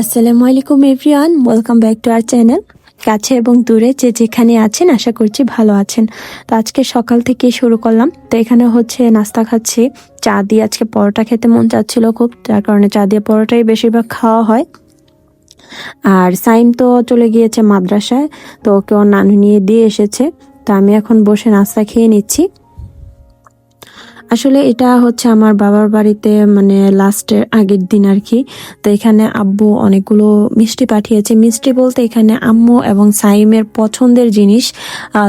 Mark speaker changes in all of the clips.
Speaker 1: আসসালামু আলাইকুম everyone, welcome back to our channel. কাছে এবং দূরে যে যেখানে আছেন আশা করছি ভালো আছেন। তো আজকে সকাল থেকে শুরু করলাম। তো এখানে হচ্ছে নাস্তা খাচ্ছি চা দিয়ে। আজকে পরোটা খেতে মন চাচ্ছিল খুব, যার কারণে চা দিয়ে পরোটাই বেশিরভাগ খাওয়া হয়। আর সাইম তো চলে গিয়েছে মাদ্রাসায়, তো ওকে ওর নানু নিয়ে দিয়ে এসেছে। তো আমি এখন বসে নাস্তা খেয়ে নিচ্ছি। আসলে এটা হচ্ছে আমার বাবার বাড়িতে, মানে লাস্টের আগের দিন আর কি। তো এখানে আব্বু অনেকগুলো মিষ্টি পাঠিয়েছে। মিষ্টি বলতে এখানে আম্মু এবং সাইমের পছন্দের জিনিস।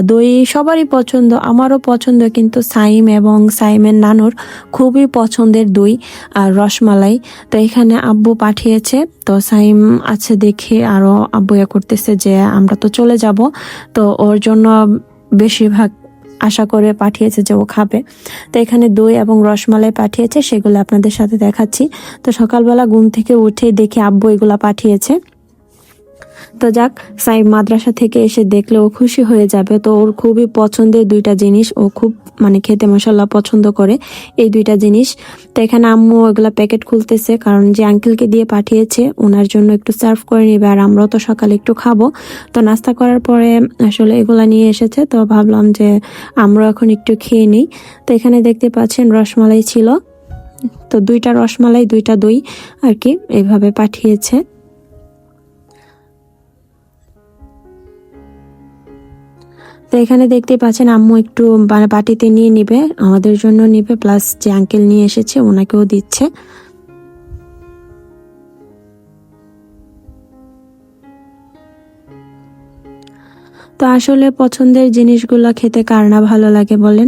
Speaker 1: দই সবারই পছন্দ, আমারও পছন্দ, কিন্তু সাইম এবং সাইমের নানুর খুবই পছন্দের দই আর রসমালাই। তো এখানে আব্বু পাঠিয়েছে। তো সাইম আছে দেখে আরো আব্বু করতেছে যে আমরা তো চলে যাব, তো ওর জন্য বেশিরভাগ আশা করে পাঠিয়েছে যে ও খাবে। তো এখানে দই এবং রসমালাই পাঠিয়েছে, সেগুলো আপনাদের সাথে দেখাচ্ছি। তো সকালবেলা ঘুম থেকে উঠে দেখি আব্বু এগুলা পাঠিয়েছে। তো যাক, সাইম মাদ্রাসা থেকে এসে দেখলে ও খুশি হয়ে যাবে। তো ওর খুবই পছন্দের দুইটা জিনিস, ও খুব মানে খেতে মশাল্লা পছন্দ করে এই দুইটা জিনিস। তো এখানে আম্মু এগুলা প্যাকেট খুলতেছে, কারণ যে আঙ্কেলকে দিয়ে পাঠিয়েছে ওনার জন্য একটু সার্ভ করে নিবে, আর আমরাও তো সকালে একটু খাবো। তো নাস্তা করার পরে আসলে এগুলা নিয়ে এসেছে, তো ভাবলাম যে আমরা এখন একটু খেয়ে নিই। তো এখানে দেখতে পাচ্ছেন রসমালাই ছিল, তো দুইটা রসমালাই দুইটা দই আর কি এইভাবে পাঠিয়েছে। তো এখানে দেখতে পাচ্ছেন আম্মু একটু বাটিতে নিয়ে নিবে, আমাদের জন্য নিবে, প্লাস যে আঙ্কেল নিয়ে এসেছে ওনাকেও দিচ্ছে। তো আসলে পছন্দের জিনিসগুলো খেতে কার না ভালো লাগে বলেন।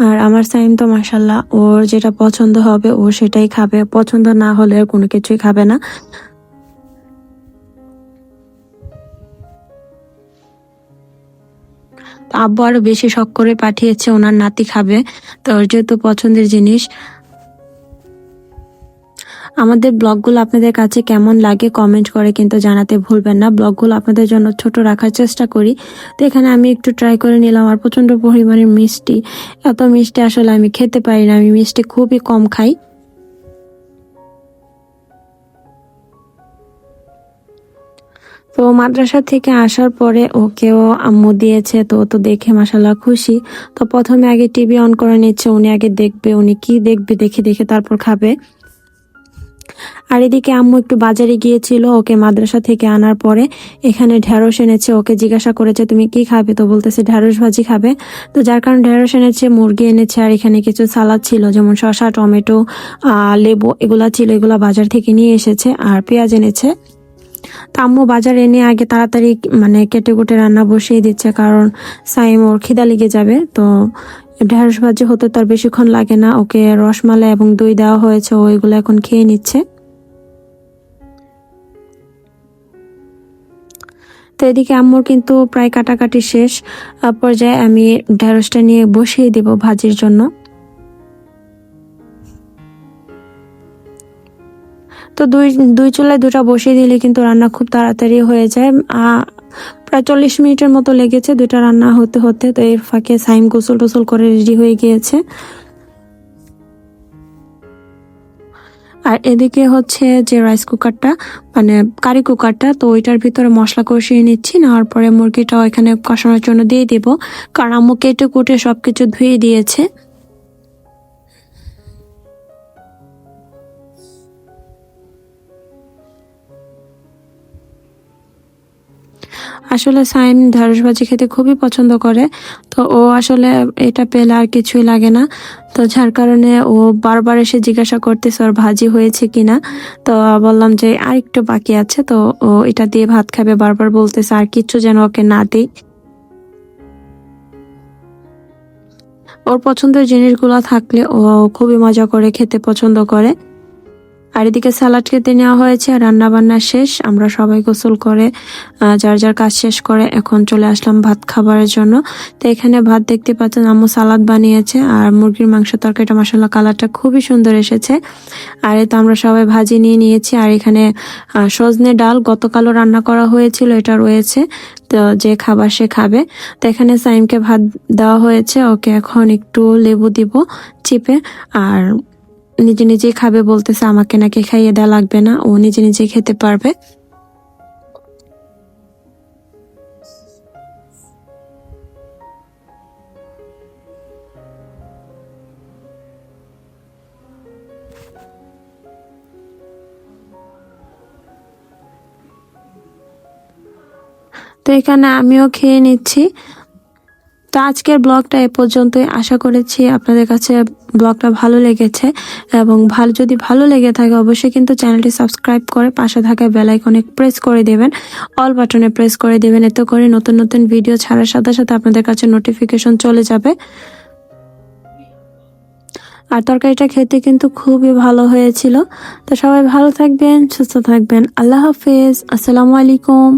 Speaker 1: আর আমার সাইম তো মাশাল্লাহ, ওর যেটা পছন্দ হবে ও সেটাই খাবে, পছন্দ না হলে কোনো কিছুই খাবে না। তো আব্বু আরো বেশি শখ করে পাঠিয়েছে, ওনার নাতি খাবে, তো ওর যেহেতু পছন্দের জিনিস। আমাদের ব্লগগুলো আপনাদের কাছে কেমন লাগে কমেন্ট করে কিন্তু জানাতে ভুলবেন না। ব্লগগুলো আপনাদের জন্য ছোট রাখার চেষ্টা করি। তো এখানে আমি একটু ট্রাই করে নিলাম, আর প্রচন্ড পরিমাণে মিষ্টি। এত মিষ্টি আসলে আমি খেতে পারি না, আমি মিষ্টি খুবই কম খাই। তো মাদ্রাসা থেকে আসার পরে ওকেও আম্মু দিয়েছে, তো ও তো দেখে মাশাল্লাহ খুশি। তো প্রথমে আগে টিভি অন করে নিচ্ছে, উনি আগে দেখবে, উনি কি দেখবে দেখে দেখে তারপর খাবে। আর এদিকে আম্মু একটু বাজারে গিয়েছিল ওকে মাদ্রাসা থেকে আনার পরে, এখানে ঢেঁড়স এনেছে। ওকে জিজ্ঞাসা করেছে তুমি কি খাবে, তো বলতেছে ঢেঁড়স ভাজি খাবে। তো যার কারণে ঢেঁড়স এনেছে, মুরগি এনেছে, আর এখানে কিছু সালাদ ছিল, যেমন শসা, টমেটো, লেবু, এগুলা ছিল, এগুলা বাজার থেকে নিয়ে এসেছে। আর পেঁয়াজ এনেছে। তো আম্মু বাজার এনে আগে তাড়াতাড়ি মানে কেটে কুটে রান্না বসিয়ে দিচ্ছে, কারণ সাইম ওর খিদা লেগে যাবে। তো ঢেঁড়স ভাজি হতে তার বেশিক্ষণ লাগে না। ওকে রসমালাই এবং দই দেওয়া হয়েছে, ওইগুলো এখন খেয়ে নিচ্ছে। তো এদিকে আম্মুর কিন্তু প্রায় কাটাকাটি শেষ পর্যায়ে, আমি ঢেঁড়সটা নিয়ে বসিয়ে দেব ভাজির জন্য। তো দুই দুই চুলায় দুটা বসিয়ে দিলে কিন্তু রান্না খুব তাড়াতাড়ি হয়ে যায়। প্রায় 40 মিনিটের মতো লেগেছে দুইটা রান্না হতে হতে। তো এর ফাঁকে সাইম গোসল টোসল করে রেডি হয়ে গিয়েছে। আর এদিকে হচ্ছে যে রাইস কুকারটা, মানে কারি কুকারটা, তো ওইটার ভিতরে মশলা কষিয়ে নিচ্ছি। নেওয়ার পরে মুরগিটাও এখানে কষানোর জন্য দিয়ে দিব, কারণ আম্মু কেটে কুটে সবকিছু ধুয়ে দিয়েছে। আসলে সাইম ঢেঁড়স ভাজি খেতে খুবই পছন্দ করে। তো ও আসলে এটা পেলে আর কিছুই লাগে না। তো যার কারণে ও বারবার এসে জিজ্ঞাসা করতেছে ওর ভাজি হয়েছে কিনা। তো বললাম যে আর একটু বাকি আছে, তো ও এটা দিয়ে ভাত খাবে, বারবার বলতেছে আর কিছু যেন ওকে না দিই। ওর পছন্দের জিনিসগুলো থাকলে ও খুবই মজা করে খেতে পছন্দ করে। আর এদিকে সালাড কেটে নেওয়া হয়েছে, আর রান্না বান্না শেষ। আমরা সবাই গোসল করে যার যার কাজ শেষ করে এখন চলে আসলাম ভাত খাবারের জন্য। তো এখানে ভাত দেখতে পাচ্ছেন আম্মু সালাদ বানিয়েছে, আর মুরগির মাংস তরকারিটা মাশাআল্লাহ কালারটা খুবই সুন্দর এসেছে। আর এই তো আমরা সবাই ভাজি নিয়ে নিয়েছি। আর এখানে সজনে ডাল গতকালও রান্না করা হয়েছিল, এটা রয়েছে, তো যে খাবার সে খাবে। তো এখানে সাইমকে ভাত দেওয়া হয়েছে, ওকে এখন একটু লেবু দিব চিপে। আর নিজে নিজেই খাবে বলতেছে, আমাকে নাকি খাইয়ে দেওয়া লাগবে না, ও নিজে নিজে খেতে পারবে। তো এখানে আমিও খেয়ে নিচ্ছি। তো আজকের ব্লগটা এ পর্যন্তই। আশা করেছি আপনাদের কাছে ব্লগটা ভালো লেগেছে, এবং যদি ভালো লেগে থাকে অবশ্যই কিন্তু চ্যানেলটি সাবস্ক্রাইব করে পাশে থাকা বেল আইকনে প্রেস করে দেবেন, অল বাটনে প্রেস করে দেবেন। এতে করে নতুন নতুন ভিডিও ছাড়ার সাথে সাথে আপনাদের কাছে নোটিফিকেশন চলে যাবে। আর তরকারিটা খেতে কিন্তু খুবই ভালো হয়েছিল। তো সবাই ভালো থাকবেন, সুস্থ থাকবেন। আল্লাহ হাফেজ, আসসালামু আলাইকুম।